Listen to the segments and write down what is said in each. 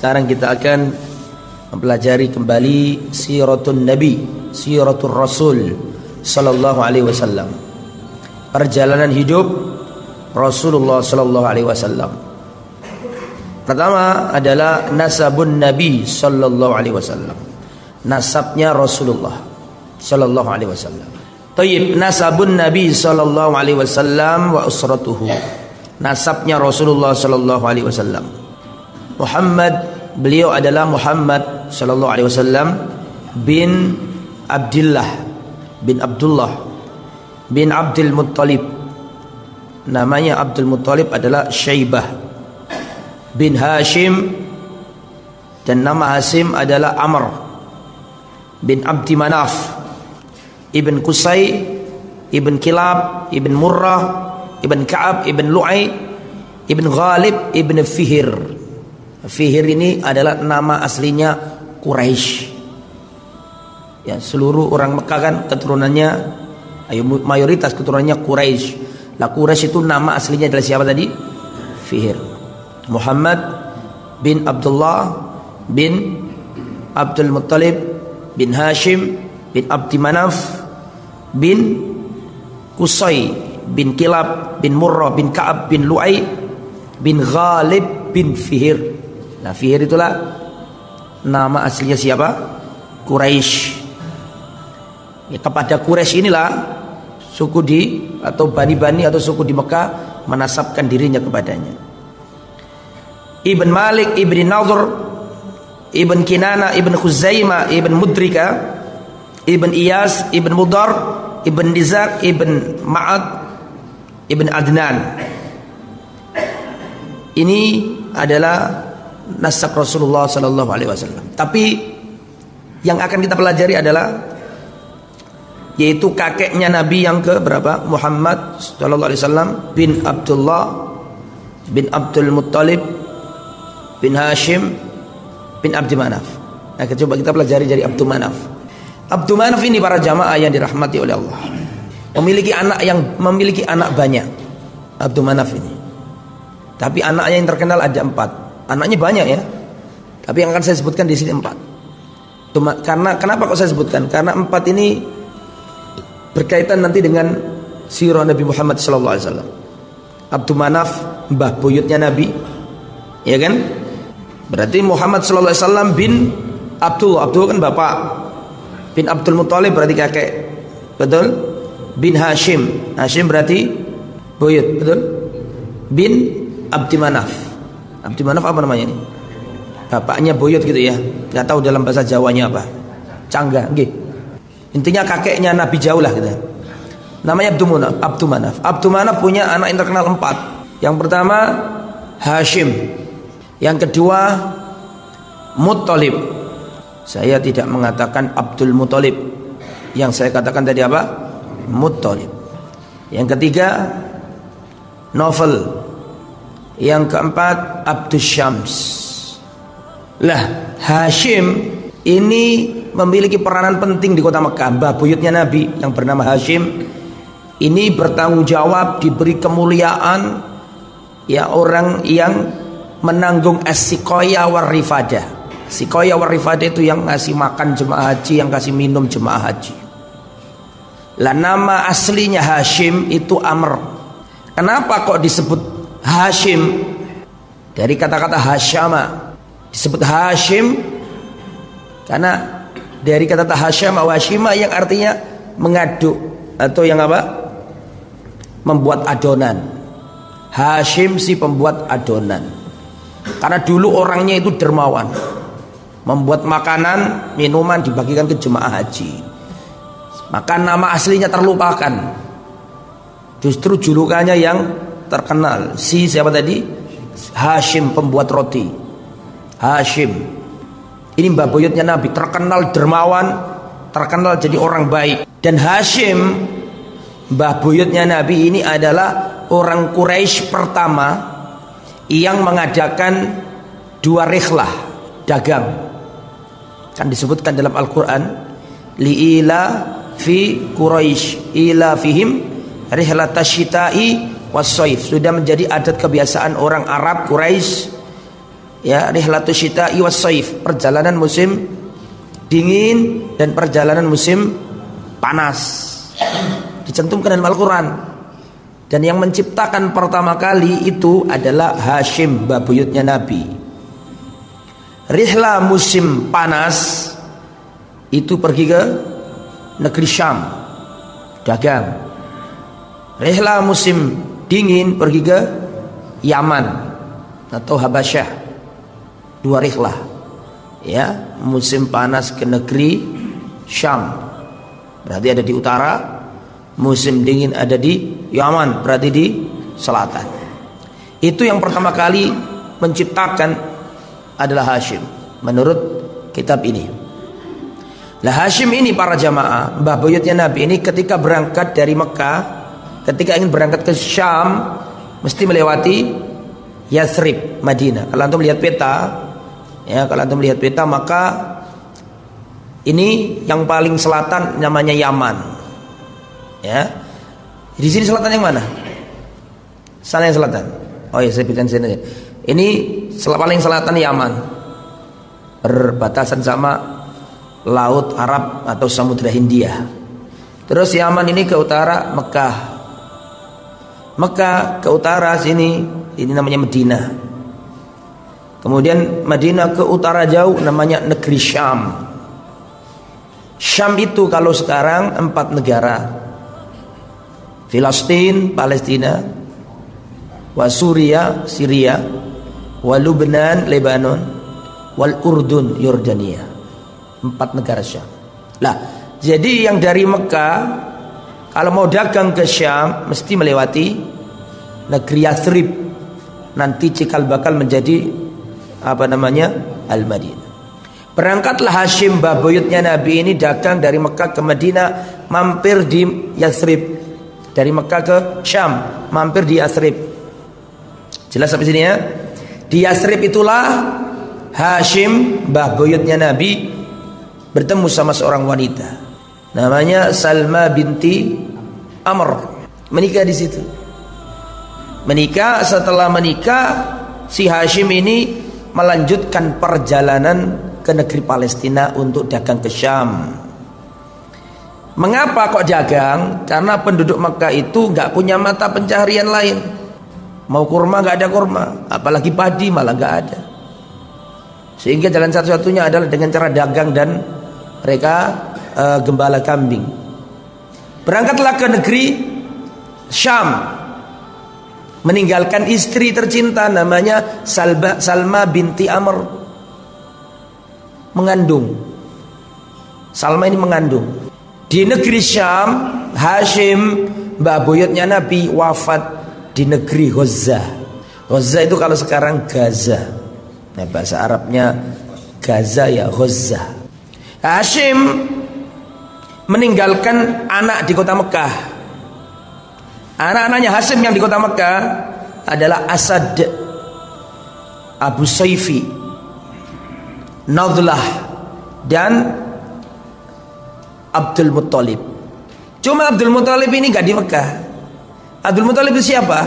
Sekarang kita akan mempelajari kembali siratun Nabi, siratul Rasul sallallahu alaihi wasallam. Perjalanan hidup Rasulullah sallallahu alaihi wasallam. Pertama adalah nasabun Nabi sallallahu alaihi wasallam. Nasabnya Rasulullah sallallahu alaihi wasallam. Tayyib, nasabun Nabi sallallahu alaihi wasallam wa usratuhu. Nasabnya Rasulullah sallallahu alaihi wasallam. Muhammad, beliau adalah Muhammad sallallahu alaihi wasallam bin Abdullah bin Abdul Muttalib. Namanya Abdul Muttalib adalah Syaibah bin Hashim, dan nama Hashim adalah Amr bin Abdi Manaf ibn Qusay ibn Kilab ibn Murrah ibn Ka'ab ibn Lu'ay ibn Ghalib ibn Fihir. Fihir ini adalah nama aslinya Quraisy. Ya, seluruh orang Mekah kan keturunannya, mayoritas keturunannya Quraisy. Lah Quraisy itu nama aslinya adalah siapa tadi? Fihir. Muhammad bin Abdullah bin Abdul Muttalib bin Hashim bin Abdi Manaf bin Qusay bin Kilab bin Murrah bin Ka'ab bin Lu'ay bin Ghalib bin Fihir. Nah, Fihir itulah nama aslinya siapa? Quraisy. Ya, kepada Quraisy inilah suku atau bani-bani atau suku di Mekah menasabkan dirinya kepadanya. Ibn Malik, Ibn Nadhr, Ibn Kinana, Ibn Khuzaimah, Ibn Mudrika, Ibn Iyas, Ibn Mudar, Ibn Nizar, Ibn Ma'ad, Ibn Adnan. Ini adalah nasab Rasulullah sallallahu alaihi wasallam. Tapi yang akan kita pelajari adalah yaitu kakeknya Nabi yang ke berapa? Muhammad sallallahu alaihi wasallam bin Abdullah bin Abdul Muttalib bin Hashim bin Abdi Manaf. Nah, coba kita pelajari dari Abdu Manaf. Abdu Manaf ini para jamaah yang dirahmati oleh Allah, memiliki anak banyak. Abdu Manaf ini. Tapi anaknya yang terkenal ada 4. Anaknya banyak ya. Tapi yang akan saya sebutkan di sini 4. Karena kenapa kok saya sebutkan? Karena 4 ini berkaitan nanti dengan sirah Nabi Muhammad sallallahu alaihi wasallam. Abdu Manaf mbah buyutnya Nabi. Ya kan? Berarti Muhammad sallallahu alaihi wasallam bin Abdullah kan bapak. Bin Abdul Muttalib berarti kakek. Betul? Bin Hashim berarti buyut. Betul? Bin Abdi Manaf. Abdi Manaf apa namanya ini? Bapaknya buyut gitu ya. Enggak tahu dalam bahasa Jawanya apa. Cangga, nggih. Intinya kakeknya Nabi jauh lah gitu. Namanya Abdu Manaf. Abdu Manaf punya anak yang terkenal 4. Yang pertama Hashim. Yang kedua Muttalib. Saya tidak mengatakan Abdul Muttalib. Yang saya katakan tadi apa? Muttalib. Yang ketiga Naufal. Yang keempat Abdus Syams. Lah, Hashim ini memiliki peranan penting di kota Mekah. Mbah buyutnya Nabi yang bernama Hashim ini bertanggung jawab, diberi kemuliaan, ya, orang yang menanggung as-siqaya war rifadah. Siqaya war rifadah itu yang ngasih makan jemaah haji, yang kasih minum jemaah haji. Lah, nama aslinya Hashim itu Amr. Kenapa kok disebut Hashim? Dari kata-kata Hasyama. Disebut Hashim karena dari kata-kata Hasyama wa Hashima yang artinya mengaduk atau yang apa? Membuat adonan. Hashim si pembuat adonan. Karena dulu orangnya itu dermawan, membuat makanan, minuman dibagikan ke jemaah haji. Maka nama aslinya terlupakan. Justru julukannya yang terkenal. Si siapa tadi? Hashim pembuat roti. Hashim. Ini mbah buyutnya Nabi, terkenal dermawan, terkenal jadi orang baik. Dan Hashim mbah buyutnya Nabi ini adalah orang Quraisy pertama yang mengadakan 2 rihlah dagang. Kan disebutkan dalam Al-Quran, li'ila fi Quraisy ila fihim rihlatasyita'i was-shaif. Sudah menjadi adat kebiasaan orang Arab Quraisy Ya, rihlatus syita'i was saif, perjalanan musim dingin dan perjalanan musim panas. Dicantumkan dalam Al-Quran. Dan yang menciptakan pertama kali itu adalah Hashim, babuyutnya Nabi. Rihla musim panas itu pergi ke negeri Syam, dagang. Rihla musim dingin pergi ke Yaman atau Habasyah. 2 rihlah. Ya, musim panas ke negeri Syam, berarti ada di utara. Musim dingin ada di Yaman, berarti di selatan. Itu yang pertama kali menciptakan adalah Hashim menurut kitab ini. Nah, Hashim ini para jamaah, mbah buyutnya Nabi ini ketika berangkat dari Mekah, ketika ingin berangkat ke Syam, mesti melewati Yathrib, Madinah. Kalau antum lihat peta, ya, kalau antum lihat peta, maka ini yang paling selatan namanya Yaman. Ya, di sini selatan yang mana? Sana yang selatan. Oh ya, saya bilang sini. Ini paling selatan Yaman, berbatasan sama Laut Arab atau Samudra Hindia. Terus Yaman ini ke utara Mekah. Mekah ke utara sini, ini namanya Madinah. Kemudian Madinah ke utara jauh namanya negeri Syam. Syam itu kalau sekarang 4 negara. Filistin, Palestina, wa Suriah, Syria, wa Lubnan, Lebanon, wal Urdun, Yordania. 4 negara Syam. Lah, jadi yang dari Mekah kalau mau dagang ke Syam mesti melewati negeri Yathrib. Nanti cikal bakal menjadi apa namanya? Al-Madinah. Berangkatlah Hashim, babuyutnya Nabi ini dagang dari Mekah ke Madinah, mampir di Yathrib. Dari Mekah ke Syam, mampir di Yathrib. Jelas sampai sini ya? Di Yathrib itulah Hashim, mbah buyutnya Nabi, bertemu sama seorang wanita namanya Salma binti Amr. Menikah di situ. Menikah, setelah menikah si Hashim ini melanjutkan perjalanan ke negeri Palestina untuk dagang ke Syam. Mengapa kok dagang? Karena penduduk Mekah itu nggak punya mata pencaharian lain. Mau kurma nggak ada kurma, apalagi padi malah nggak ada. Sehingga jalan satu-satunya adalah dengan cara dagang dan mereka gembala kambing. Berangkatlah ke negeri Syam, meninggalkan istri tercinta namanya Salma binti Amr. Mengandung. Salma ini mengandung. Di negeri Syam, Hashim, mbah buyutnya Nabi, wafat di negeri Gaza. Gaza itu kalau sekarang Gaza. Nah, bahasa Arabnya Gaza ya Gaza. Hashim meninggalkan anak di kota Mekah. Anak-anaknya Hashim yang di kota Mekah adalah Asad, Abu Saifi, Nadlah, dan Abdul Muttalib. Cuma Abdul Muttalib ini gak di Mekah. Abdul Muttalib itu siapa?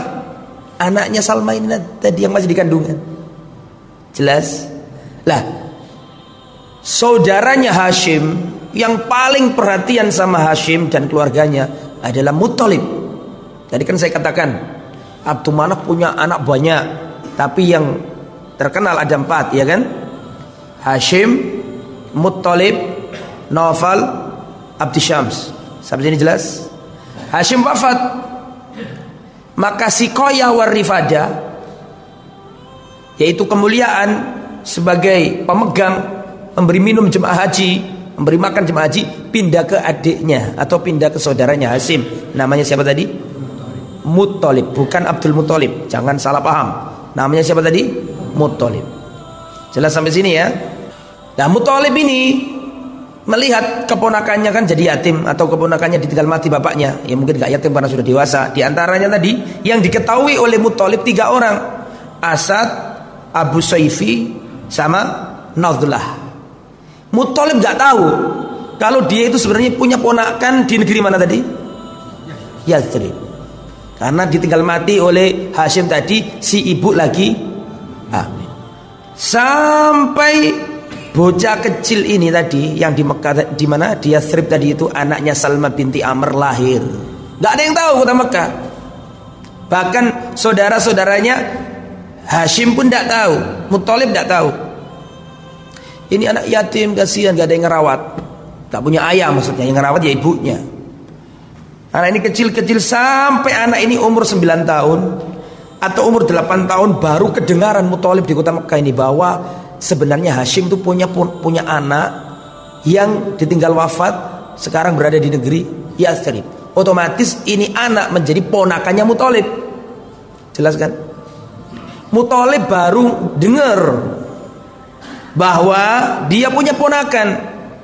Anaknya Salma ini tadi yang masih di kandungan. Jelas? Lah, saudaranya Hashim yang paling perhatian sama Hashim dan keluarganya adalah Muttalib. Tadi kan saya katakan Abdul Manaf punya anak banyak, tapi yang terkenal ada 4, ya kan? Hashim, Muttalib, Naufal, Abdi Syams. Sampai sini jelas? Hashim wafat, maka Sikoya warifada, yaitu kemuliaan sebagai pemegang, memberi minum jemaah haji, memberi makan jemaah haji, pindah ke adiknya atau pindah ke saudaranya Hashim. Namanya siapa tadi? Muttalib, bukan Abdul Muttalib. Jangan salah paham. Namanya siapa tadi? Muttalib. Jelas sampai sini ya? Nah, Muttalib ini melihat keponakannya kan jadi yatim, atau keponakannya ditinggal mati bapaknya. Ya mungkin gak yatim karena sudah dewasa. Di antaranya tadi yang diketahui oleh Muttalib 3 orang. Asad, Abu Saifi, sama Nadlah. Muttalib gak tahu kalau dia itu sebenarnya punya ponakan di negeri mana tadi? Yathrib. Karena ditinggal mati oleh Hashim tadi, si ibu lagi hamil. Sampai bocah kecil ini tadi yang di Mekah, di mana di Yathrib tadi itu anaknya Salma binti Amr lahir. Gak ada yang tahu kota Mekah. Bahkan saudara-saudaranya Hashim pun tidak tahu, Muthalib tidak tahu. Ini anak yatim, kasihan, gak ada yang ngerawat. Tak punya ayah maksudnya, yang ngerawat ya ibunya. Anak ini kecil-kecil sampai anak ini umur 9 tahun atau umur 8 tahun baru kedengaran Muthalib di kota Mekah ini bahwa sebenarnya Hashim itu punya anak yang ditinggal wafat, sekarang berada di negeri Yathrib. Otomatis ini anak menjadi ponakannya Muthalib. Jelas kan? Muthalib baru dengar bahwa dia punya ponakan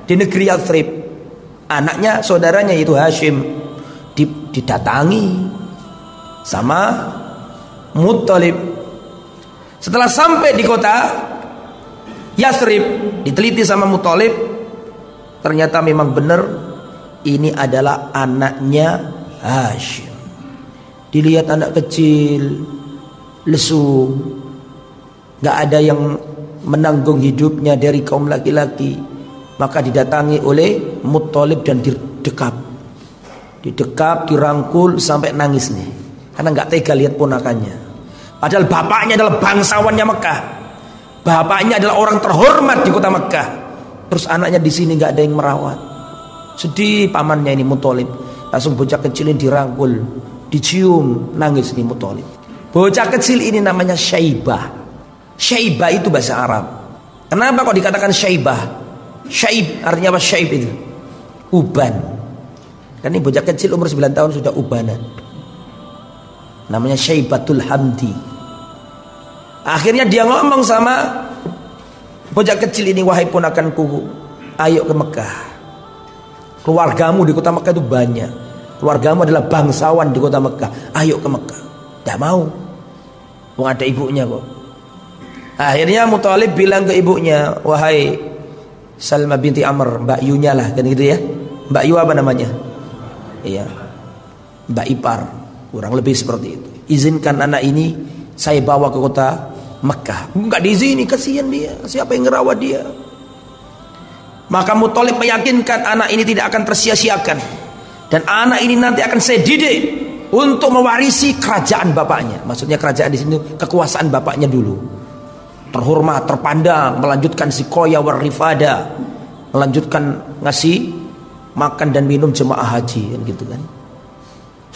di negeri Yathrib. Anaknya, saudaranya yaitu Hashim didatangi sama Muthalib. Setelah sampai di kota Yathrib, diteliti sama Muthalib, ternyata memang benar ini adalah anaknya Hashim. Dilihat anak kecil, lesu, gak ada yang menanggung hidupnya dari kaum laki-laki, maka didatangi oleh Muthalib dan didekap, dirangkul sampai nangis nih, karena gak tega lihat ponakannya. Padahal bapaknya adalah bangsawannya Mekah, bapaknya adalah orang terhormat di kota Mekah, terus anaknya di sini gak ada yang merawat. Sedih pamannya ini Muthalib. Langsung bocah kecil ini dirangkul, dicium, nangis nih Muthalib. Bocah kecil ini namanya Syaibah. Syaibah itu bahasa Arab. Kenapa kok dikatakan Syaibah? Syaib artinya apa? Syaib itu uban. Kan ini bocah kecil umur 9 tahun sudah ubanan. Namanya Syaibatul Hamdi. Akhirnya dia ngomong sama bocah kecil ini, wahai ponakanku, ayo ke Mekah. Keluargamu di kota Mekah itu banyak. Keluargamu adalah bangsawan di kota Mekah. Ayo ke Mekah. Tidak mau. Mau ada ibunya kok. Akhirnya Muthalib bilang ke ibunya, wahai Salma binti Amr, Mbak Yunya lah, kan gitu ya. Mbak Yu apa namanya? Iya, Mbak Ipar, kurang lebih seperti itu. Izinkan anak ini saya bawa ke kota Mekah. Enggak diizini, kasihan dia. Siapa yang ngerawat dia? Maka Muthalib meyakinkan anak ini tidak akan tersia-siakan, dan anak ini nanti akan saya didik untuk mewarisi kerajaan bapaknya. Maksudnya kerajaan di sini kekuasaan bapaknya dulu, terhormat, terpandang, melanjutkan sikoya warifada, melanjutkan ngasih makan dan minum jemaah haji, kan gitu kan.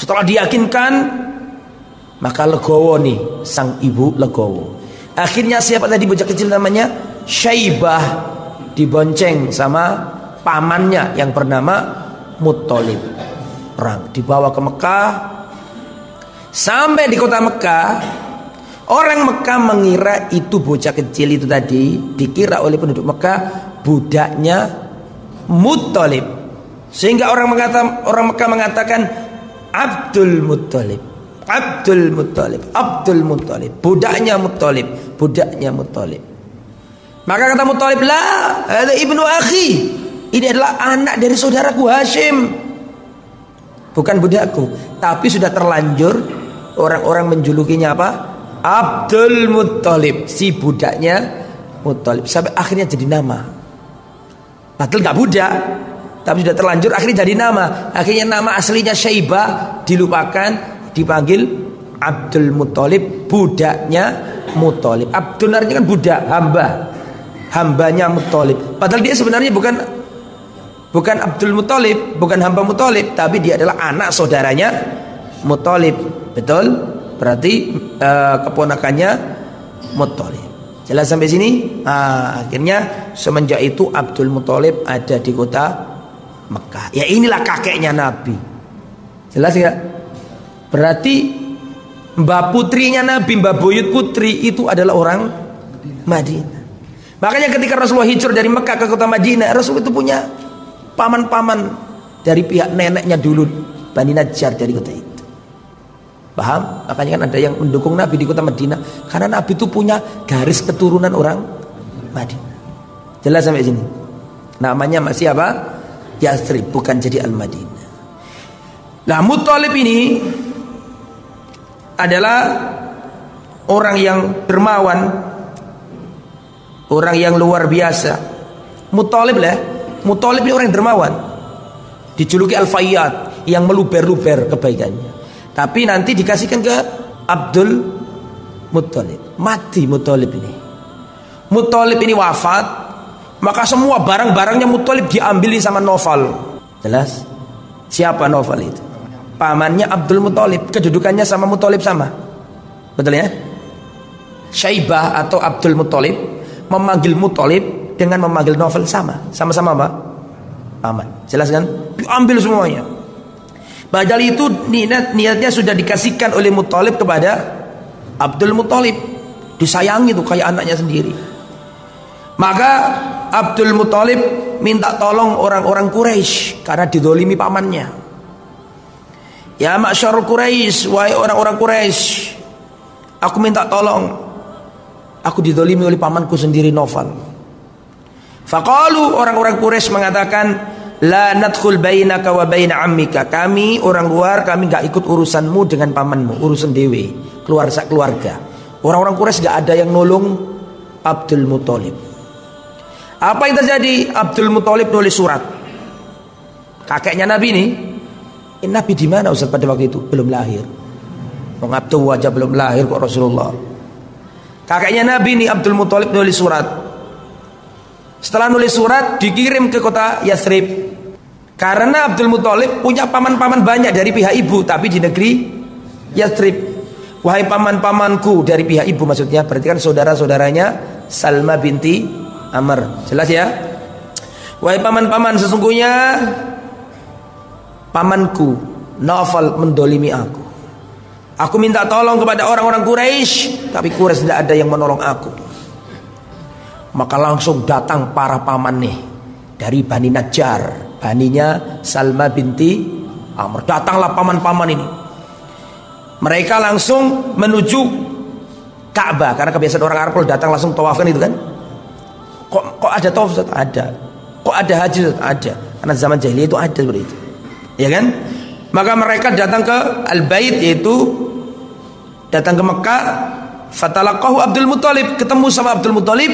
Setelah diyakinkan, maka legowo nih sang ibu legowo. Akhirnya siapa tadi bocah kecil namanya Syaibah dibonceng sama pamannya yang bernama Muthalib. Perang dibawa ke Mekah. Sampai di kota Mekah, orang Mekah mengira itu bocah kecil itu tadi, dikira oleh penduduk Mekah budaknya Muthalib. Sehingga orang Mekah mengatakan Abdul Muthalib, Abdul Muthalib, Abdul Muthalib, budaknya Muthalib, budaknya Muthalib. Maka kata Muthalib, lah, ada ibnu akhi, ini adalah anak dari saudaraku Hashim, bukan budakku. Tapi sudah terlanjur orang-orang menjulukinya apa? Abdul Muthalib, si budaknya Muthalib. Sampai akhirnya jadi nama. Padahal gak budak, tapi sudah terlanjur akhirnya jadi nama. Akhirnya nama aslinya Syaibah dilupakan, dipanggil Abdul Muthalib, budaknya Muthalib. Abdul artinya kan budak, hamba, hambanya Muthalib. Padahal dia sebenarnya bukan Abdul Muthalib, bukan hamba Muthalib, tapi dia adalah anak saudaranya Muthalib. Betul? Berarti keponakannya Muthalib. Jelas sampai sini? Akhirnya semenjak itu Abdul Muthalib ada di kota Mekah. Ya inilah kakeknya Nabi. Jelas ya? Berarti mbak putrinya Nabi, Mbak Buyut putri itu adalah orang Madinah. Makanya ketika Rasulullah hijrah dari Mekah ke kota Madinah, Rasul itu punya paman-paman dari pihak neneknya dulu, Bani Najjar dari kota itu. Paham? Makanya kan ada yang mendukung Nabi di kota Madinah, karena Nabi itu punya garis keturunan orang Madinah. Jelas sampai sini? Namanya masih apa? Yathrib, bukan jadi Al-Madinah. Nah, Muthalib ini adalah orang yang dermawan, orang yang luar biasa. Muthalib lah, Muthalib ini orang yang dermawan, dijuluki Al-Fayyad, yang meluber-luber kebaikannya. Tapi nanti dikasihkan ke Abdul Muthalib. Mati Muthalib ini. Muthalib ini wafat, maka semua barang-barangnya Muthalib diambilin sama Naufal. Jelas? Siapa Naufal itu? Pamannya Abdul Muthalib. Kedudukannya sama Muthalib sama. Betul ya? Syaibah atau Abdul Muthalib memanggil Muthalib dengan memanggil Naufal sama-sama apa? Paman. Jelas kan? Diambil semuanya. Padahal itu niatnya sudah dikasihkan oleh Muthalib kepada Abdul Muthalib. Disayangi tuh kayak anaknya sendiri. Maka Abdul Muthalib minta tolong orang-orang Quraisy karena didolimi pamannya. Ya ma'syarul Quraisy, wahai orang-orang Quraisy, aku minta tolong. Aku didolimi oleh pamanku sendiri Naufal. Faqalu, orang-orang Quraisy mengatakan, la nadkhul bainaka wa baina ammika. Kami orang luar, kami enggak ikut urusanmu dengan pamanmu, urusan dewe, keluarga. Orang-orang Quraisy enggak ada yang nolong Abdul Muthalib. Apa yang terjadi? Abdul Muthalib nulis surat. Kakeknya Nabi ini, Nabi di mana Ustaz pada waktu itu? Belum lahir. Wong Abdul wajah belum lahir kok Rasulullah. Kakeknya Nabi ini Abdul Muthalib nulis surat. Setelah nulis surat dikirim ke kota Yathrib. Karena Abdul Muthalib punya paman-paman banyak dari pihak ibu, tapi di negeri Yathrib. Wahai paman-pamanku dari pihak ibu, maksudnya berarti kan saudara-saudaranya Salma binti Amr. Jelas ya? Wahai paman-paman, sesungguhnya pamanku Naufal mendolimi aku. Aku minta tolong kepada orang-orang Quraisy, tapi Quraisy tidak ada yang menolong aku. Maka langsung datang para paman nih dari Bani Najjar, baninya Salma binti Amr. Datanglah paman-paman ini. Mereka langsung menuju Ka'bah, karena kebiasaan orang Arab kalau datang langsung tawaf kan itu kan. Kok ada tawaf? Ada. Kok ada haji? Ada. Karena zaman jahiliyah itu ada seperti itu. Ya kan? Maka mereka datang ke Al-Bait, yaitu datang ke Mekah. Fatalaqahu Abdul Muthalib, ketemu sama Abdul Muthalib.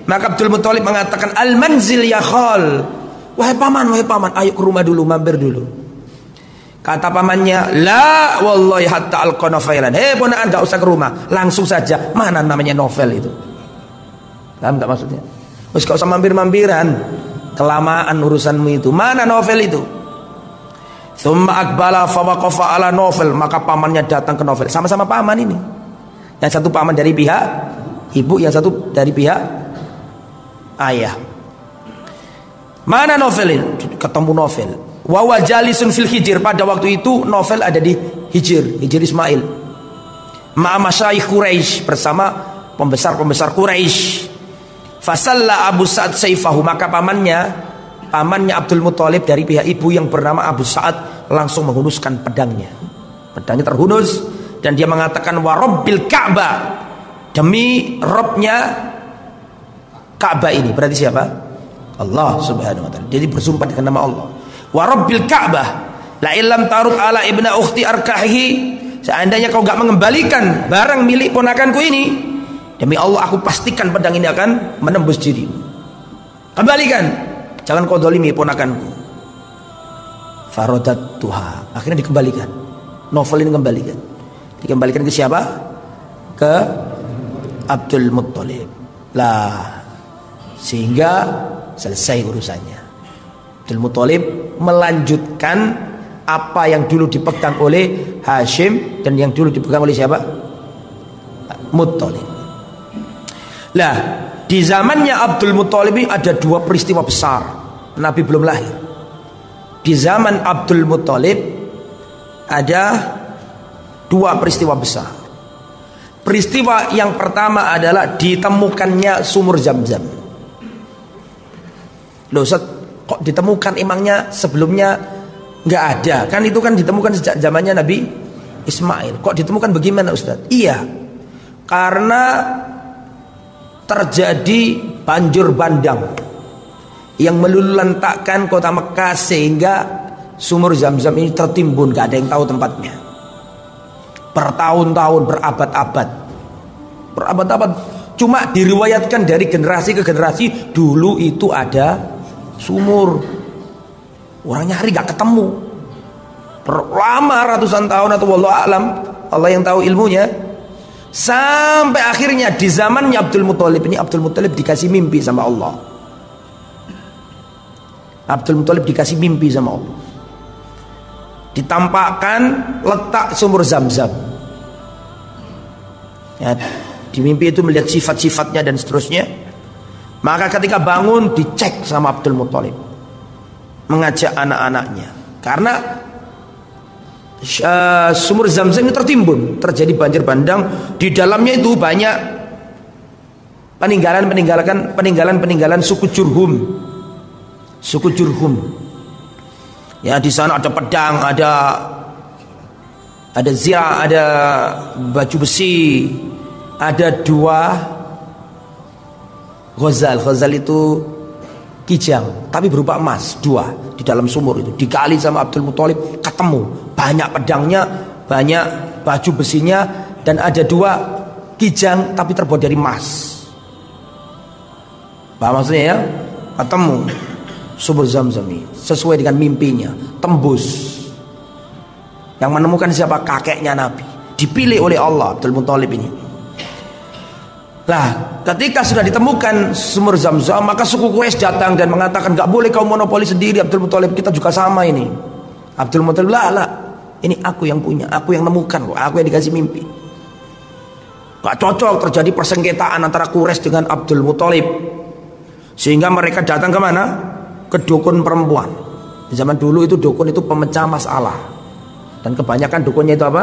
Maka Abdul Muthalib mengatakan, al-manzil ya khal. Wahai paman, ayo ke rumah dulu, mampir dulu. Kata pamannya, la wallahi hatta alqa Naufailan. Hei ponakan, gak usah ke rumah, langsung saja. Mana namanya Naufal itu? Paham gak maksudnya? Terus gak usah mampir-mampiran, kelamaan urusanmu itu. Mana Naufal itu? Tsumma aqbala fa waqafa ala Naufal. Maka pamannya datang ke Naufal. Sama-sama paman ini. Yang satu paman dari pihak ibu, yang satu dari pihak ayah. Mana Naufal ini? Ketemu Naufal. Wa wajalisun fil hijr. Pada waktu itu Naufal ada di Hijr Ismail. Ma'a masyayikh Quraisy, bersama pembesar-pembesar Quraisy. Fasalla Abu Sa'ad sayfahu. Maka pamannya Abdul Muthalib dari pihak ibu yang bernama Abu Sa'ad langsung menghunuskan pedangnya. Pedangnya terhunus dan dia mengatakan, wa rabbil Ka'bah, demi Robnya Ka'bah ini. Berarti siapa? Allah subhanahu wa ta'ala. Jadi bersumpah dengan nama Allah. Wa rabbil Ka'bah, la illam taruk ala ibna ukhti arkahi. Seandainya kau gak mengembalikan barang milik ponakanku ini, demi Allah aku pastikan pedang ini akan menembus dirimu. Kembalikan, jangan kau dolimi ponakanku. Farodat tuha, akhirnya dikembalikan. Naufal ini dikembalikan ke siapa? Ke Abdul Muthalib. Lah, sehingga selesai urusannya. Abdul Muthalib melanjutkan apa yang dulu dipegang oleh Hashim dan yang dulu dipegang oleh siapa? Muthalib. Lah, di zamannya Abdul Muthalib ini ada dua peristiwa besar. Nabi belum lahir. Di zaman Abdul Muthalib ada dua peristiwa besar. Peristiwa yang pertama adalah ditemukannya sumur Zam-Zam. Loh Ustaz, kok ditemukan, emangnya sebelumnya nggak ada? Kan itu kan ditemukan sejak zamannya Nabi Ismail. Kok ditemukan bagaimana Ustaz? Iya, karena terjadi banjir bandang yang meluluhlantakkan kota Mekah sehingga sumur Zam-Zam ini tertimbun, gak ada yang tahu tempatnya. Bertahun-tahun, berabad-abad Cuma diriwayatkan dari generasi ke generasi, dulu itu ada sumur. Orang nyari gak ketemu. Lama ratusan tahun atau wallahu alam, Allah yang tahu ilmunya. Sampai akhirnya di zamannya Abdul Muthalib ini, Abdul Muthalib dikasih mimpi sama Allah. Abdul Muthalib dikasih mimpi sama Allah. Ditampakkan letak sumur Zam-Zam. Ya, di mimpi itu melihat sifat-sifatnya dan seterusnya. Maka ketika bangun dicek sama Abdul Muthalib, mengajak anak-anaknya, karena sumur Zam-Zam itu tertimbun, terjadi banjir bandang. Di dalamnya itu banyak peninggalan suku Jurhum. Suku Jurhum. Ya, di sana ada pedang, ada zira, ada baju besi, ada 2 ghazal. Ghazal itu kijang, tapi berupa emas, 2 di dalam sumur itu. Digali sama Abdul Muthalib, ketemu banyak pedangnya, banyak baju besinya, dan ada 2 kijang tapi terbuat dari emas. Paham maksudnya ya? Ketemu sumur Zam-Zam ini sesuai dengan mimpinya, tembus. Yang menemukan siapa? Kakeknya Nabi, dipilih oleh Allah, Abdul Muthalib ini. Lah, ketika sudah ditemukan sumur Zam-Zam, maka suku Quraisy datang dan mengatakan, gak boleh kau monopoli sendiri Abdul Muthalib, kita juga sama ini. Abdul Muthalib, lah, ini aku yang punya, aku yang nemukan, aku yang dikasih mimpi. Gak cocok, terjadi persengketaan antara Quraisy dengan Abdul Muthalib, sehingga mereka datang ke mana? Ke dukun perempuan. Di zaman dulu itu dukun itu pemecah masalah, dan kebanyakan dukunnya itu apa?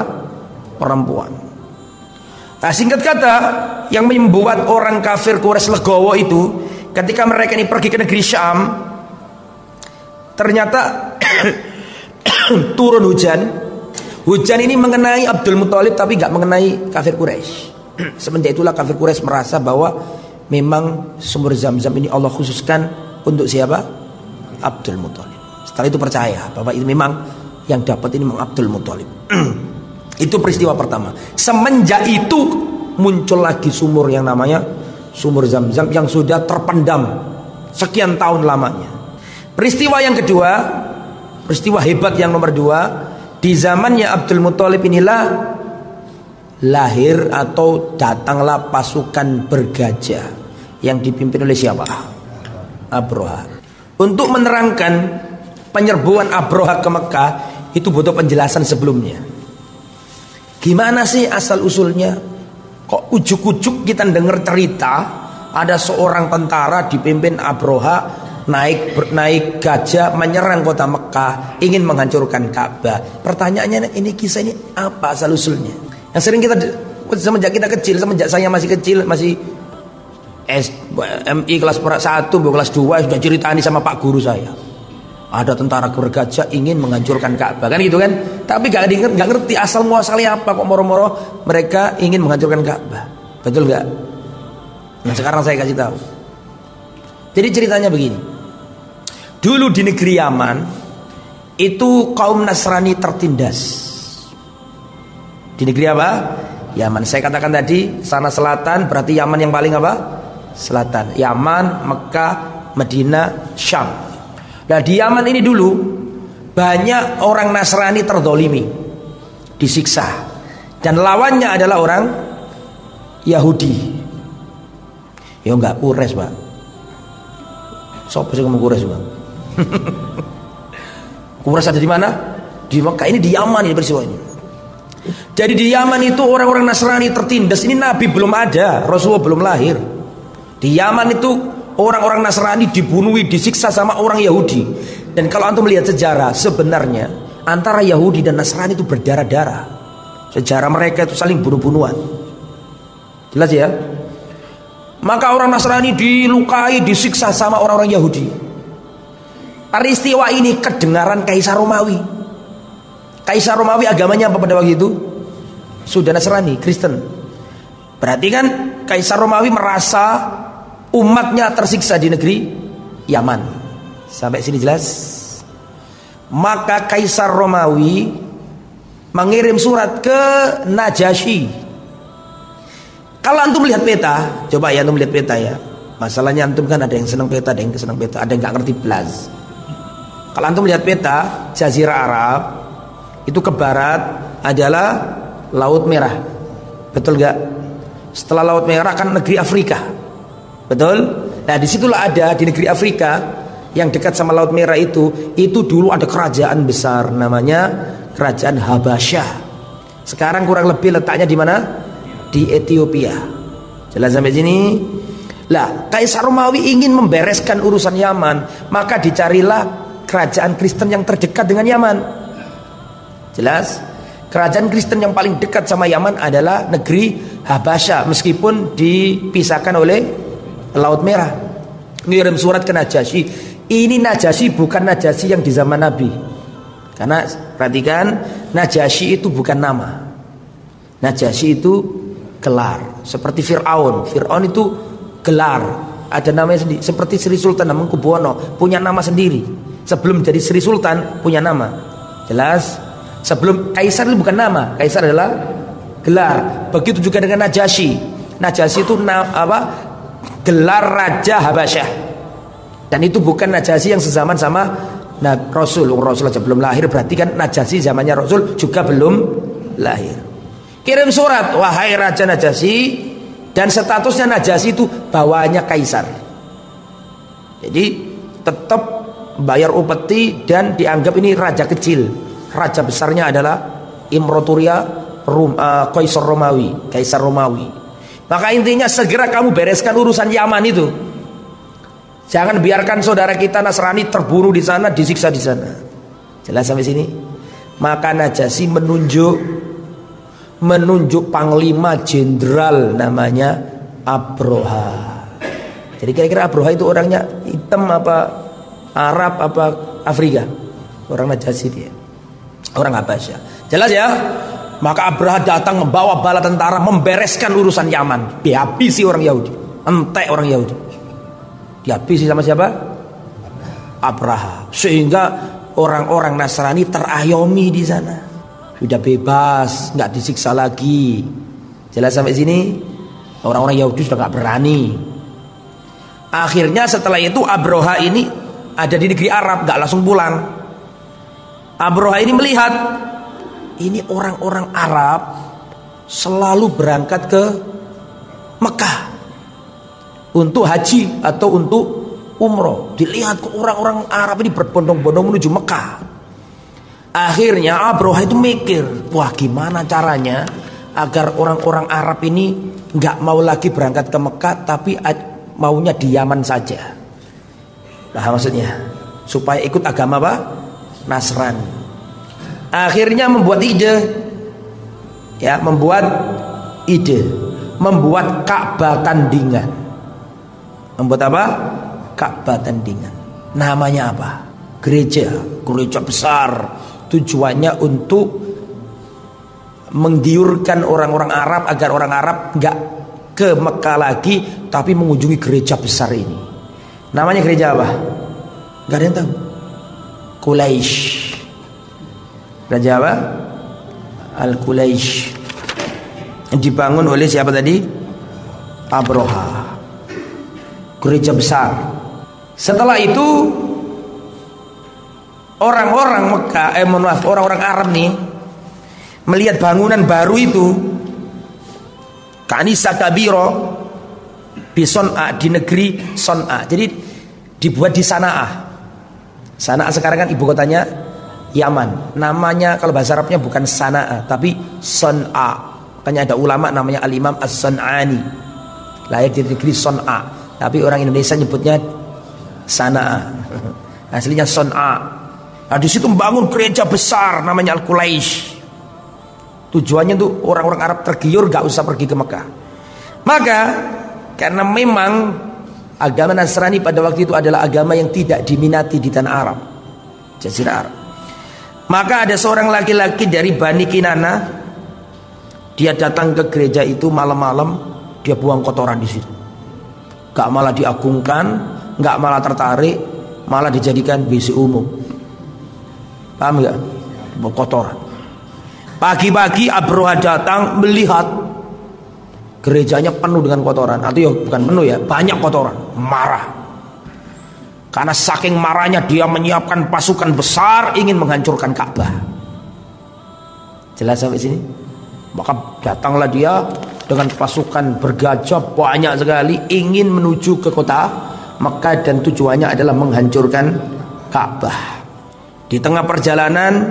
Perempuan. Nah, singkat kata, yang membuat orang kafir Quraisy legowo itu, ketika mereka ini pergi ke negeri Syam, ternyata turun hujan. Hujan ini mengenai Abdul Muthalib tapi gak mengenai kafir Quraisy. Semenjak itulah kafir Quraisy merasa bahwa memang sumur Zam-Zam ini Allah khususkan untuk siapa? Abdul Muthalib. Setelah itu percaya bahwa itu memang yang dapat ini memang Abdul Muthalib. Itu peristiwa pertama. Semenjak itu muncul lagi sumur yang namanya sumur Zam-Zam yang sudah terpendam sekian tahun lamanya. Peristiwa yang kedua, peristiwa hebat yang nomor 2, di zamannya Abdul Muthalib inilah lahir atau datanglah pasukan bergajah yang dipimpin oleh siapa? Abraha. Untuk menerangkan penyerbuan Abraha ke Mekah itu butuh penjelasan sebelumnya. Gimana sih asal usulnya? Kok ujuk-ujuk kita dengar cerita ada seorang tentara dipimpin Abraha naik gajah menyerang kota Mekah, ingin menghancurkan Ka'bah. Pertanyaannya, ini kisah ini apa asal usulnya? Yang sering kita semenjak kita kecil, semenjak saya masih kecil, masih MI kelas 1, kelas 2 sudah ceritani sama pak guru saya. Ada tentara bergajah ingin menghancurkan Ka'bah, kan gitu kan? Tapi gak ngerti asal muasalnya apa, kok moro-moro mereka ingin menghancurkan Ka'bah. Betul gak? Nah, sekarang saya kasih tahu. Jadi ceritanya begini. Dulu di negeri Yaman itu kaum Nasrani tertindas. Di negeri apa? Yaman. Saya katakan tadi sana selatan, berarti Yaman yang paling apa? Selatan. Yaman, Mekah, Madinah, Syam. Nah, di Yaman ini dulu banyak orang Nasrani terdolimi, disiksa, dan lawannya adalah orang Yahudi. Ya enggak Quraisy, Pak. Sopo sing ngomong Quraisy, Bang? Quraisy ada di mana? Di Mekah. Ini di Yaman ini peristiwa ini. Jadi di Yaman itu orang-orang Nasrani tertindas. Ini Nabi belum ada, Rasulullah belum lahir. Di Yaman itu orang-orang Nasrani dibunuh, disiksa sama orang Yahudi. Dan kalau antum melihat sejarah, sebenarnya antara Yahudi dan Nasrani itu berdarah-darah. Sejarah mereka itu saling bunuh-bunuhan. Jelas ya? Maka orang Nasrani dilukai, disiksa sama orang-orang Yahudi. Peristiwa ini kedengaran Kaisar Romawi. Kaisar Romawi agamanya apa pada waktu itu? Sudah Nasrani, Kristen. Berarti kan Kaisar Romawi merasa umatnya tersiksa di negeri Yaman. Sampai sini jelas? Maka Kaisar Romawi mengirim surat ke Najasyi. Kalau antum lihat peta, coba ya antum lihat peta ya. Masalahnya antum kan ada yang senang peta, ada yang senang peta, ada yang nggak ngerti belas. Kalau antum lihat peta, Jazirah Arab itu ke barat adalah Laut Merah, betul gak? Setelah Laut Merah kan negeri Afrika, betul? Nah disitulah ada di negeri Afrika yang dekat sama Laut Merah itu dulu ada kerajaan besar namanya Kerajaan Habasyah. Sekarang kurang lebih letaknya di mana? Di Ethiopia. Jelas sampai sini? Lah, Kaisar Romawi ingin membereskan urusan Yaman, maka dicarilah kerajaan Kristen yang terdekat dengan Yaman. Jelas? Kerajaan Kristen yang paling dekat sama Yaman adalah negeri Habasyah, meskipun dipisahkan oleh Laut Merah. Ngirim surat ke Najasyi. Ini Najasyi bukan Najasyi yang di zaman Nabi. Karena perhatikan, Najasyi itu bukan nama. Najasyi itu gelar. Seperti Fir'aun. Fir'aun itu gelar, ada namanya sendiri. Seperti Sri Sultan Hamengkubuwono punya nama sendiri. Sebelum jadi Sri Sultan punya nama. Jelas? Sebelum Kaisar itu bukan nama. Kaisar adalah gelar. Begitu juga dengan Najasyi. Najasyi itu gelar Raja Habasyah. Dan itu bukan Najasyi yang sezaman sama Rasul. Rasul aja belum lahir, berarti kan Najasyi zamannya Rasul juga belum lahir. Kirim surat, wahai Raja Najasyi, dan statusnya Najasyi itu bawahannya Kaisar. Jadi tetap bayar upeti dan dianggap ini raja kecil. Raja besarnya adalah Imperatoria Kaisar Romawi, Kaisar Romawi. Maka intinya segera kamu bereskan urusan Yaman itu. Jangan biarkan saudara kita Nasrani terbunuh di sana, disiksa di sana. Jelas sampai sini? Maka Najasyi menunjuk panglima jenderal namanya Abroha. Jadi kira-kira Abroha itu orangnya hitam apa Arab apa Afrika? Orang Najasyi dia, orang Habasyah. Jelas ya? Maka Abroha datang membawa bala tentara membereskan urusan Yaman. Dihabisi orang Yahudi, entek orang Yahudi. Dihabisi sama siapa? Abraha. Sehingga orang-orang Nasrani terayomi di sana. Sudah bebas, nggak disiksa lagi. Jelas sampai sini? Orang-orang Yahudi sudah nggak berani. Akhirnya setelah itu Abroha ini ada di negeri Arab, nggak langsung pulang. Abroha ini melihat ini orang-orang Arab selalu berangkat ke Mekah untuk haji atau untuk umroh. Dilihat ke orang-orang Arab ini berbondong-bondong menuju Mekah. Akhirnya Abroha itu mikir, wah gimana caranya agar orang-orang Arab ini nggak mau lagi berangkat ke Mekah, tapi maunya di Yaman saja. Nah maksudnya supaya ikut agama apa? Nasrani. Akhirnya membuat ide, membuat Ka'bah tandingan. Membuat apa? Ka'bah tandingan. Namanya apa? Gereja besar. Tujuannya untuk menggiurkan orang-orang Arab agar orang Arab nggak ke Mekah lagi, tapi mengunjungi gereja besar ini. Namanya gereja apa? Gak ada yang tahu. Quraisy. Gereja apa? Al-Quraisy. Dibangun oleh siapa tadi? Abroha. Gereja besar. Setelah itu orang-orang Mekah, orang-orang Arab nih melihat bangunan baru itu, Kanisa Kabiro di Son'a, di negeri Son'a. Jadi dibuat di Sana'ah. Sana'ah sekarang kan ibu kotanya Yaman. Namanya kalau bahasa Arabnya bukan Sana'ah tapi Son'a. Makanya ada ulama namanya Al-Imam As-San'ani, lahir di negeri Son'a, tapi orang Indonesia nyebutnya Sana'ah. Aslinya Son'a. Nah di situ membangun gereja besar namanya Al-Quraisy. Tujuannya untuk orang-orang Arab tergiur gak usah pergi ke Mekah. Maka karena memang agama Nasrani pada waktu itu adalah agama yang tidak diminati di tanah Arab, Jazirah Arab. Maka ada seorang laki-laki dari Bani Kinana, dia datang ke gereja itu malam-malam, dia buang kotoran di situ. Gak malah diagungkan, gak malah tertarik, malah dijadikan WC umum. Paham gak? Kotoran. Pagi-pagi Abroha datang melihat Gerejanya penuh dengan kotoran, atau ya bukan penuh ya, banyak kotoran. Marah. Karena saking marahnya dia menyiapkan pasukan besar ingin menghancurkan Ka'bah. Jelas sampai sini? Maka datanglah dia dengan pasukan bergajah banyak sekali ingin menuju ke kota Mekah dan tujuannya adalah menghancurkan Ka'bah. Di tengah perjalanan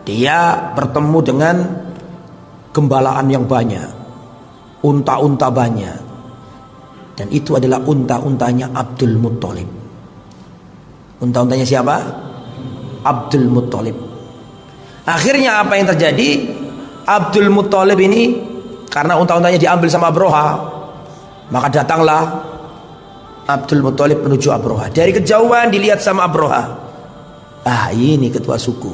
dia bertemu dengan gembalaan yang banyak. Unta-unta banyak. Dan itu adalah unta-untanya Abdul Muttalib. Unta-untanya siapa? Abdul Muttalib. Akhirnya apa yang terjadi? Abdul Muttalib ini karena unta-untanya diambil sama Abroha, maka datanglah Abdul Muttalib menuju Abroha. Dari kejauhan dilihat sama Abroha. Ah, ini ketua suku.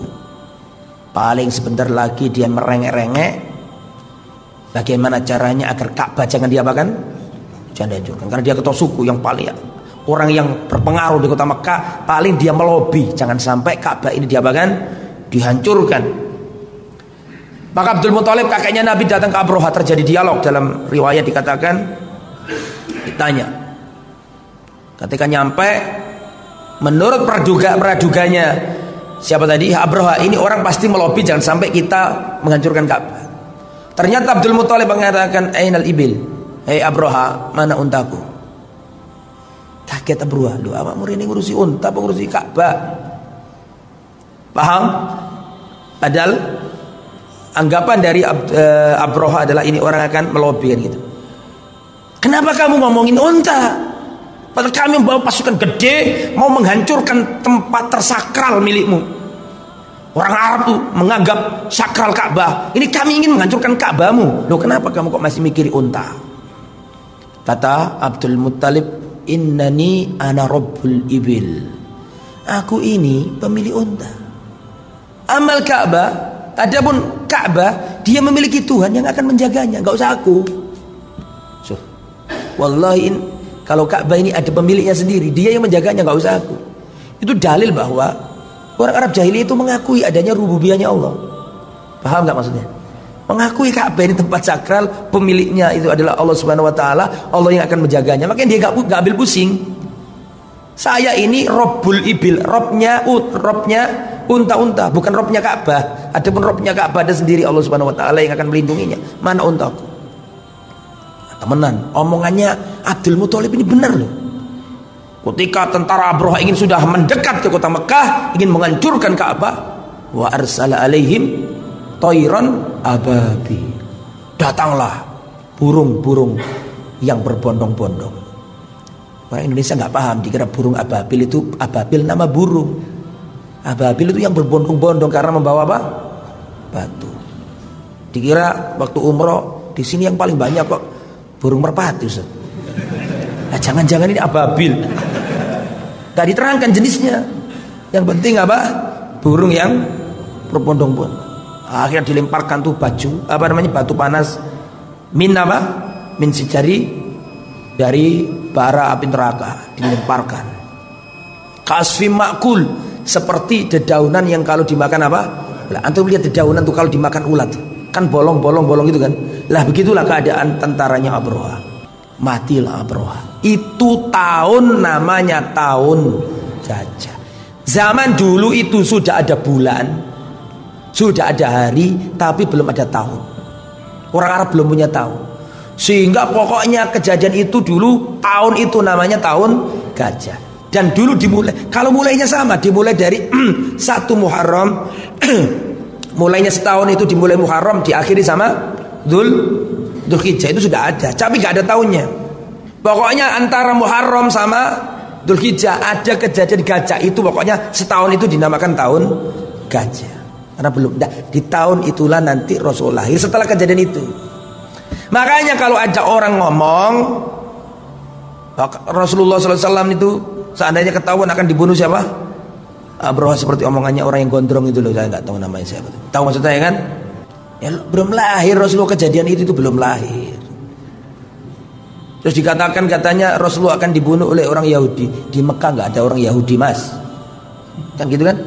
Paling sebentar lagi dia merengek-rengek bagaimana caranya agar Ka'bah jangan diapakan? Jangan dihancurkan. Karena dia ketua suku yang paling orang yang berpengaruh di kota Mekah, paling dia melobi jangan sampai Ka'bah ini diapakan? Dihancurkan. Maka Abdul Muttalib kakeknya Nabi datang ke Abroha, terjadi dialog. Dalam riwayat dikatakan ditanya. Ketika nyampe, menurut praduganya siapa tadi? Abroha, ini orang pasti melobi jangan sampai kita menghancurkan Ka'bah. Ternyata Abdul Muttalib mengatakan, "Ainal ibil?" Hei Abroha, mana untaku? Kaget Abroha, "Lu awakmu rene ngurusi unta apa ngurusi Ka'bah?" Paham? Padahal anggapan dari Abroha adalah ini orang akan melobi kan gitu. Kenapa kamu ngomongin unta? Padahal kami membawa pasukan gede mau menghancurkan tempat tersakral milikmu. Orang Arab tuh menganggap sakral Ka'bah. Ini kami ingin menghancurkan Ka'bahmu. Loh, kenapa kamu kok masih mikiri unta? Kata Abdul Muttalib, "Innani ana rabbul ibil." Aku ini pemilik unta. Amal Ka'bah, adapun Ka'bah, dia memiliki Tuhan yang akan menjaganya, enggak usah aku. So, wallahi kalau Ka'bah ini ada pemiliknya sendiri, dia yang menjaganya, enggak usah aku. Itu dalil bahwa orang Arab jahili itu mengakui adanya rububiyahnya Allah. Paham enggak maksudnya? Mengakui Ka'bah ini tempat sakral, pemiliknya itu adalah Allah Subhanahu wa taala, Allah yang akan menjaganya. Makanya dia enggak ambil pusing. Saya ini Rabbul Ibil, Robnya unta-unta, bukan Robnya Ka'bah. Adapun Robnya Ka'bah ada sendiri Allah Subhanahu wa taala yang akan melindunginya. Mana untaku? Temenan, omongannya Abdul Muttalib ini benar loh. Ketika tentara Abroha ingin sudah mendekat ke kota Mekah, ingin menghancurkan Ka'bah, wa arsala alaihim tayran ababil. Datanglah burung-burung yang berbondong-bondong. Orang Indonesia nggak paham, dikira burung ababil itu ababil nama burung. Ababil itu yang berbondong-bondong karena membawa apa? Batu. Dikira waktu umroh di sini yang paling banyak kok burung merpati, Ustaz. Nah, jangan-jangan ini ababil. Gak diterangkan jenisnya. Yang penting apa? Burung yang berbondong-bondong. Akhirnya dilemparkan tuh batu panas min apa? Min sijari, dari bara api neraka, dilemparkan. Kasfim makul, seperti dedaunan yang kalau dimakan apa? Lah, antum lihat dedaunan tuh kalau dimakan ulat, kan bolong gitu kan. Lah begitulah keadaan tentaranya Abroha. Matilah Abroha. Itu tahun namanya tahun gajah. Zaman dulu itu sudah ada bulan, sudah ada hari, tapi belum ada tahun. Orang Arab belum punya tahun. Sehingga pokoknya kejadian itu dulu, tahun itu namanya tahun gajah. Dan dulu dimulai, kalau mulainya sama, dimulai dari 1 Muharram. Mulainya setahun itu dimulai Muharram, diakhiri sama Dzulhijjah. Itu sudah ada, tapi gak ada tahunnya. Pokoknya antara Muharram sama Dzulhijjah ada kejadian gajah. Itu pokoknya setahun itu dinamakan tahun gajah. Karena belum, di tahun itulah nanti Rasul lahir setelah kejadian itu. Makanya kalau ajak orang ngomong Rasulullah SAW itu seandainya ketahuan akan dibunuh siapa? Abroha, seperti omongannya orang yang gondrong itu loh, saya nggak tahu namanya siapa. Tahu maksud saya kan? Ya, belum lahir Rasulullah, kejadian itu belum lahir. Terus dikatakan katanya Rasulullah akan dibunuh oleh orang Yahudi. Di Mekah nggak ada orang Yahudi, Mas. Kan gitu kan?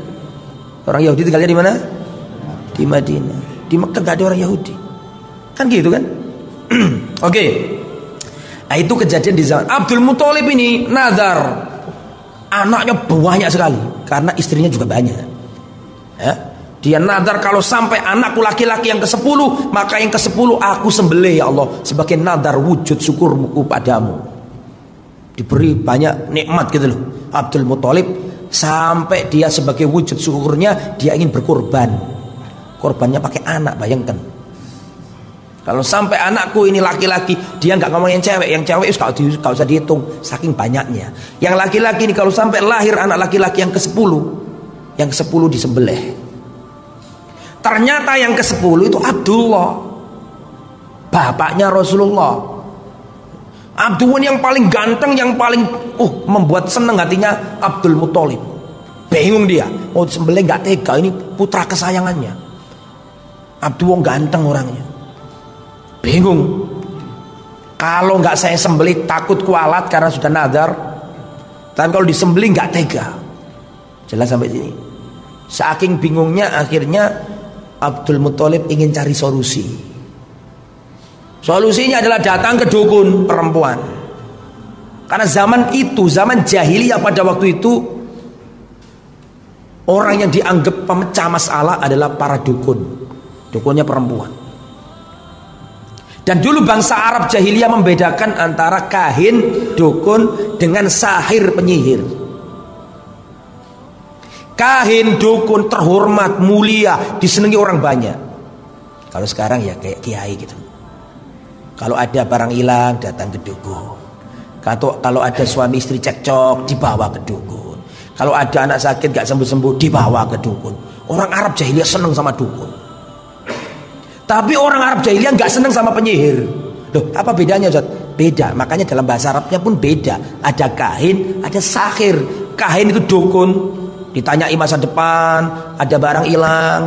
Orang Yahudi tinggalnya di mana? Di Madinah. Di Mekah nggak ada orang Yahudi. Kan gitu kan? Oke. Nah, itu kejadian di zaman Abdul Muthalib ini nazar. Anaknya banyak sekali karena istrinya juga banyak. Ya. Dia nazar kalau sampai anakku laki-laki yang ke-10, maka yang ke-10 aku sembelih ya Allah sebagai nazar wujud syukurku padamu. Diberi banyak nikmat gitu loh. Abdul Muthalib sampai dia sebagai wujud syukurnya dia ingin berkorban. Korbannya pakai anak, bayangkan. Kalau sampai anakku ini laki-laki, dia nggak ngomong yang cewek gak usah dihitung, saking banyaknya. Yang laki-laki ini kalau sampai lahir anak laki-laki yang ke-10, yang ke-10 disembelih. Ternyata yang ke-10 itu Abdullah, bapaknya Rasulullah. Abdullah yang paling ganteng, yang paling membuat seneng hatinya Abdul Muthalib. Bingung dia, mau disembelih nggak tega, ini putra kesayangannya. Abdullah ganteng orangnya. Bingung. Kalau nggak saya sembelih takut kualat karena sudah nazar. Dan kalau disembelih nggak tega. Jelas sampai sini. Saking bingungnya akhirnya Abdul Muthalib ingin cari solusi. Solusinya adalah datang ke dukun perempuan. Karena zaman itu, zaman jahiliyah pada waktu itu, orang yang dianggap pemecah masalah adalah para dukun. Dukunnya perempuan. Dan dulu bangsa Arab jahiliyah membedakan antara kahin, dukun dengan sahir, penyihir. Kahin, dukun terhormat, mulia, disenangi orang banyak. Kalau sekarang ya kayak kiai gitu. Kalau ada barang hilang datang ke dukun. Kalau ada suami istri cekcok dibawa ke dukun. Kalau ada anak sakit gak sembuh-sembuh dibawa ke dukun. Orang Arab jahiliyah seneng sama dukun. Tapi orang Arab jahiliyah nggak senang sama penyihir. Loh, apa bedanya Ustaz? Beda. Makanya dalam bahasa Arabnya pun beda. Ada kahin, ada sahir. Kahin itu dukun, ditanyai masa depan, ada barang hilang,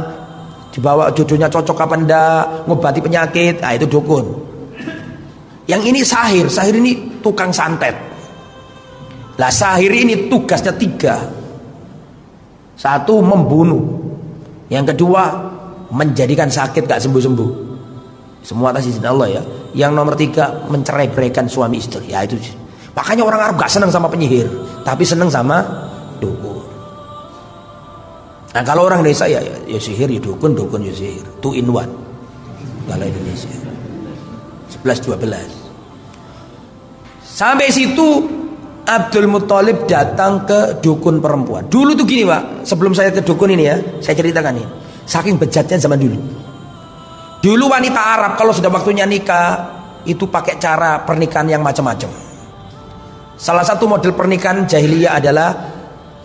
dibawa jodohnya cocok apa enggak, ngobati penyakit. Nah, itu dukun. Yang ini sahir. Sahir ini tukang santet. Lah sahir ini tugasnya 3. 1 membunuh. Yang kedua menjadikan sakit gak sembuh-sembuh. Semua atas izin Allah ya. Yang nomor 3 mencerai-beraikan suami istri. Ya itu. Makanya orang Arab gak senang sama penyihir, tapi senang sama dukun. Nah kalau orang desa ya sihir ya dukun, dukun ya sihir. 2 in 1. Kalau Indonesia 11-12. Sampai situ Abdul Muthalib datang ke dukun perempuan. Dulu tuh gini Pak, sebelum saya ke dukun ini ya, saya ceritakan ini. Saking bejatnya zaman dulu. Dulu wanita Arab kalau sudah waktunya nikah itu pakai cara pernikahan yang macam-macam. Salah satu model pernikahan jahiliyah adalah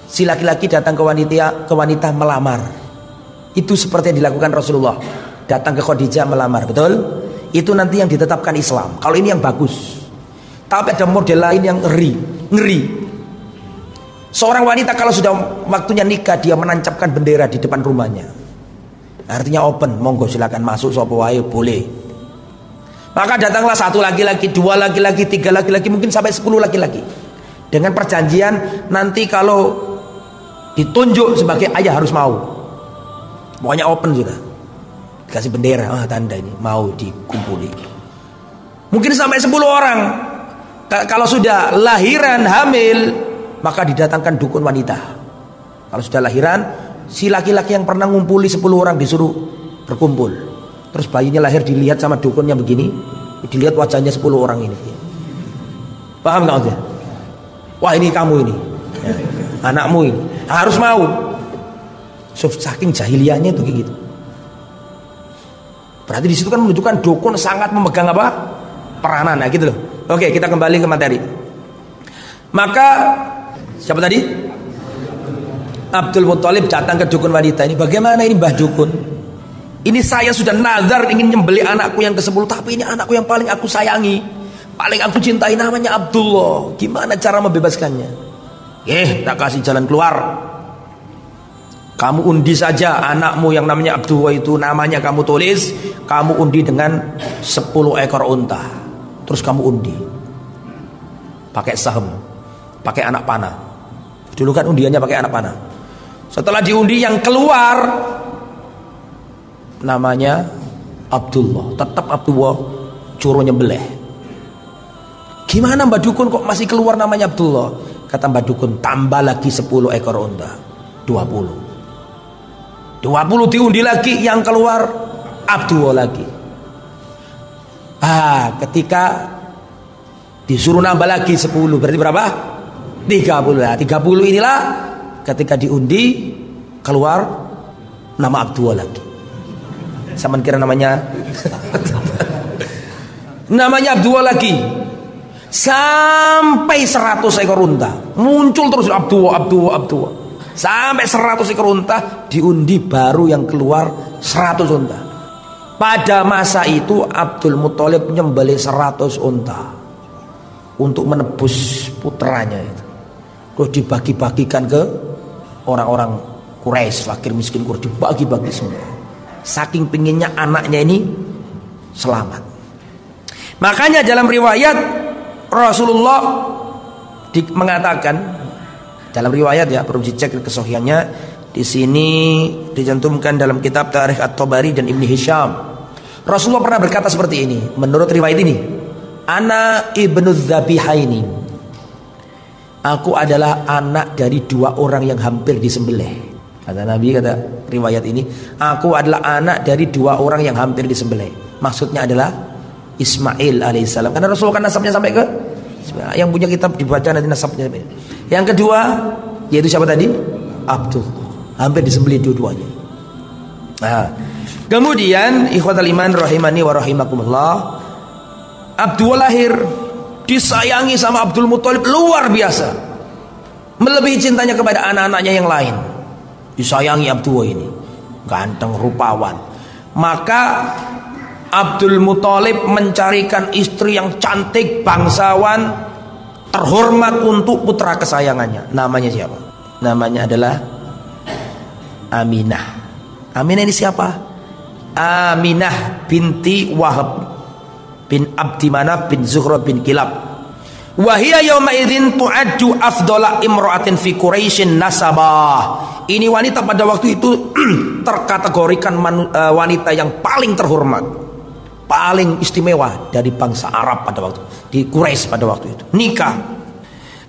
si laki-laki datang ke wanita melamar. Itu seperti yang dilakukan Rasulullah. Datang ke Khadijah melamar, betul? Itu nanti yang ditetapkan Islam. Kalau ini yang bagus. Tapi ada model lain yang ngeri. Seorang wanita kalau sudah waktunya nikah dia menancapkan bendera di depan rumahnya. Artinya open, monggo silakan masuk sapa wae boleh. Maka datanglah 1 laki-laki, 2 laki-laki, 3 laki-laki, mungkin sampai 10 laki-laki. Dengan perjanjian nanti kalau ditunjuk sebagai ayah harus mau. Pokoknya open sudah. Dikasih bendera, tanda ini mau dikumpuli. Mungkin sampai 10 orang. Kalau sudah lahiran hamil, maka didatangkan dukun wanita. Kalau sudah lahiran, si laki-laki yang pernah ngumpuli 10 orang disuruh berkumpul. Terus bayinya lahir dilihat sama dukunnya begini, dilihat wajahnya 10 orang ini. Paham gak maksudnya? Wah ini kamu ini, ya, anakmu ini harus mau. Saking jahiliyahnya itu kayak gitu. Berarti di situ kan menunjukkan dukun sangat memegang apa? Peranan, nah gitu loh. Oke, kita kembali ke materi. Maka siapa tadi? Abdul Muthalib datang ke dukun wanita ini. Bagaimana ini Mbah Dukun? Ini saya sudah nazar ingin nyembelih anakku yang ke-10, tapi ini anakku yang paling aku sayangi, paling aku cintai, namanya Abdullah. Gimana cara membebaskannya? Tak kasih jalan keluar. Kamu undi saja anakmu yang namanya Abdullah itu, namanya kamu tulis, kamu undi dengan 10 ekor unta. Terus kamu undi pakai saham, pakai anak panah. Dulu kan undiannya pakai anak panah. Setelah diundi yang keluar namanya Abdullah, tetap Abdullah suruh nyembelih. Gimana Mbak Dukun kok masih keluar namanya Abdullah? Kata Mbak Dukun, tambah lagi 10 ekor unta, 20 diundi lagi, yang keluar Abdullah lagi. Ketika disuruh nambah lagi 10, berarti berapa? 30. 30 inilah ketika diundi keluar nama Abdullah lagi. Sama kira namanya namanya Abdullah lagi. Sampai 100 ekor unta muncul terus Abdullah. Sampai 100 ekor unta diundi, baru yang keluar 100 unta. Pada masa itu Abdul Muthalib nyembelih 100 unta untuk menebus putranya itu. Terus dibagi-bagikan ke orang-orang Quraisy, fakir miskin Quraisy, dibagi-bagi semua. Saking pinginnya anaknya ini selamat. Makanya dalam riwayat Rasulullah mengatakan, dalam riwayat ya, perlu dicek kesahihannya. Di sini dicantumkan dalam kitab Tarikh At-Tabari dan Ibnu Hisham. Rasulullah pernah berkata seperti ini, menurut riwayat ini, Ana ibnu Dzabihaini. Aku adalah anak dari 2 orang yang hampir disembelih. Kata Nabi, kata riwayat ini, aku adalah anak dari 2 orang yang hampir disembelih. Maksudnya adalah Ismail alaihissalam, karena Rasulullah kan nasabnya sampai ke yang punya kitab dibaca nanti nasabnya. Yang kedua yaitu siapa tadi? Abdul, hampir disembelih dua-duanya. Kemudian ikhwatal iman rahimani wa rahimakumullah, Abdul lahir, disayangi sama Abdul Muthalib luar biasa, melebihi cintanya kepada anak-anaknya yang lain. Disayangi Abdul ini, ganteng, rupawan. Maka Abdul Muthalib mencarikan istri yang cantik, bangsawan, terhormat untuk putra kesayangannya. Namanya siapa? Namanya adalah Aminah. Aminah ini siapa? Aminah binti Wahab bin Abdi Manaf bin Zuhra bin Kilab. Wahia yawma idzin tu'addu afdala imra'atin fi Quraisyin nasabah. Ini wanita pada waktu itu terkategorikan wanita yang paling terhormat, paling istimewa dari bangsa Arab pada waktu di Quraisy pada waktu itu. Nikah.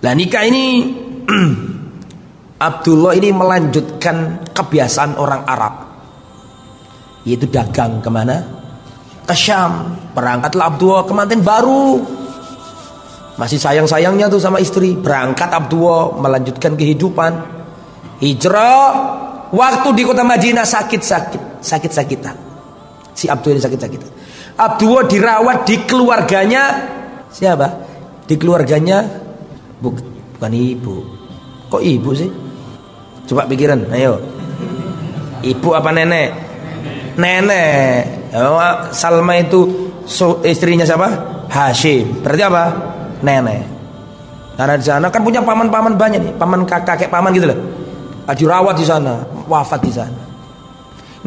Nah, nikah ini Abdullah ini melanjutkan kebiasaan orang Arab, yaitu dagang kemana? Ke Syam. Berangkatlah Abdullah ke manten baru, masih sayang-sayangnya tuh sama istri. Berangkat Abdullah melanjutkan kehidupan, hijrah. Waktu di kota Madinah sakit-sakitan. Si Abdullah ini sakit-sakitan. Abdullah dirawat di keluarganya siapa? Di keluarganya bukan ibu. Kok ibu sih? Coba pikiran, ayo. Ibu apa nenek? Nenek. Salma itu istrinya siapa? Hashim. Berarti apa? Nenek. Karena di sana kan punya paman-paman banyak nih, paman kakek paman gitu loh. Dirawat di sana, wafat di sana.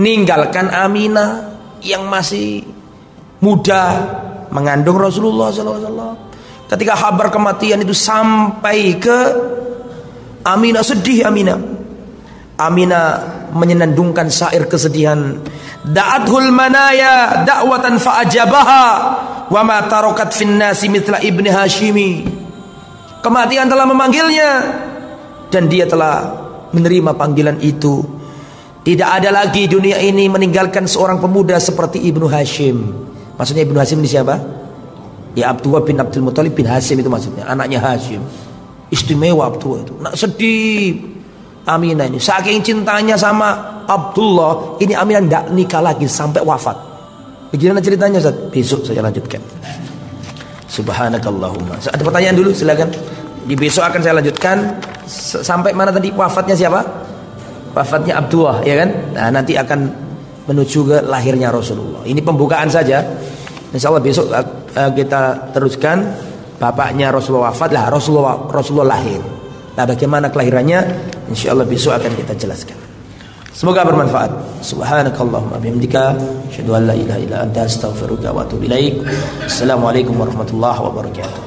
Ninggalkan Aminah yang masih muda mengandung Rasulullah SAW. Ketika kabar kematian itu sampai ke Aminah, sedih Aminah menyenandungkan syair kesedihan. Da'athul manaya da'watan fa'ajabaha wa ma tarakat fin nasi mithla ibni Hashimi. Kematian telah memanggilnya dan dia telah menerima panggilan itu. Tidak ada lagi dunia ini meninggalkan seorang pemuda seperti Ibnu Hashim. Maksudnya Ibnu Hashim ini siapa? Ya Abdullah bin Abdul Muthalib bin Hashim itu maksudnya, anaknya Hashim. Istimewa Abdullah itu. Nak sedih Aminah ini, saking cintanya sama Abdullah ini, Aminah tidak nikah lagi sampai wafat. Bagaimana ceritanya Ustaz? Besok saya lanjutkan. Subhanakallahumma. Ada pertanyaan dulu silakan. Di besok akan saya lanjutkan sampai mana tadi wafatnya siapa? Wafatnya Abdullah, ya kan? Nah, nanti akan menuju ke lahirnya Rasulullah. Ini pembukaan saja. Insyaallah besok kita teruskan. Bapaknya Rasulullah wafat, lah Rasulullah lahir. Nah, bagaimana kelahirannya? Insyaallah besok akan kita jelaskan. Semoga bermanfaat. Subhanakallahumma bihamdika asyhadu an la ilaha illa anta astaghfiruka wa atubu ilaik. Assalamualaikum warahmatullahi wabarakatuh.